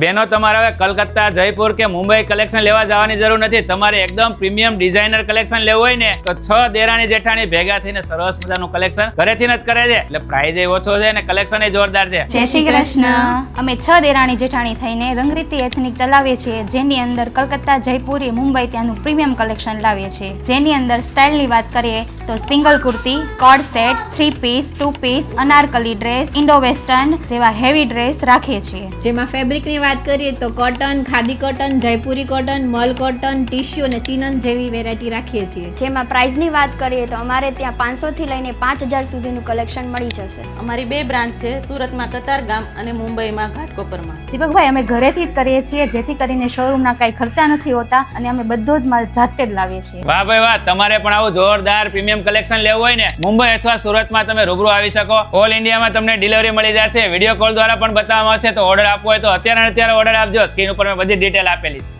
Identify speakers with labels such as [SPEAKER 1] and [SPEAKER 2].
[SPEAKER 1] બેનો તમારે હવે કલકત્તા, જયપુર કે મુંબઈ કલેક્શન લેવા જવાની જરૂર નથી. તમારે એકદમ પ્રીમિયમ ડિઝાઇનર કલેક્શન લેવું હોય ને તો 6 દેરાણી જેઠાણી ભેગા થઈને સરસ મજાનું કલેક્શન ઘરેથી જ કરે છે. એટલે પ્રાઇઝ એ ઓછો છે અને કલેક્શન એ જોરદાર છે.
[SPEAKER 2] જય શ્રી કૃષ્ણ. અમે 6 દેરાણી જેઠાણી થઈને રંગરીતિ એથનિક ચલાવીએ છીએ, જેની અંદર કલકત્તા, જયપુર, મુંબઈ ત્યાંનું પ્રીમિયમ કલેક્શન લાવીએ છીએ. જેની અંદર સ્ટાઇલની વાત કરીએ તો single kurti, coord set, 3 piece, 2 piece, Anarkali dress, Indo western જેવા હેવી ડ્રેસ રાખીએ છીએ.
[SPEAKER 3] જેમાં ફેબ્રિકની વાત કરીએ તો cotton, khadi cotton, Jaipuri cotton, મલ કોટન, ટીશ્યુ અને ચિનન જેવી વેરાયટી રાખીએ છીએ.
[SPEAKER 4] જેમાં પ્રાઇસની વાત કરીએ તો અમારે ત્યાં 500 થી લઈને 5000 સુધીનું કલેક્શન મળી જશે.
[SPEAKER 5] અમારી 2 બ્રાન્ચ છે, સુરતમાં કતારગામ અને મુંબઈમાં ઘાટકોપરમાં.
[SPEAKER 2] દીપકભાઈ, અમે ઘરેથી જ કરીએ છીએ, જેથી કરીને શોરૂમના કાંઈ ખર્ચા નથી હોતા અને અમે બધો જ માલ જાતે જ લાવીએ છીએ.
[SPEAKER 1] વાહ ભાઈ વાહ, તમારે પણ આવું જોરદાર પ્રીમિયમ કલેક્શન લેવું હોય ને મુંબઈ અથવા સુરતમાં તમે રૂબરૂ આવી શકો. ઓલ ઇન્ડિયામાં તમને ડિલિવરી મળી જશે. વિડીયો કોલ દ્વારા પણ બતાવવામાં આવશે. તો ઓર્ડર આપવો હોય તો અત્યારે ઓર્ડર આપજો. સ્ક્રીન ઉપર મેં બધી ડિટેલ આપેલી છે.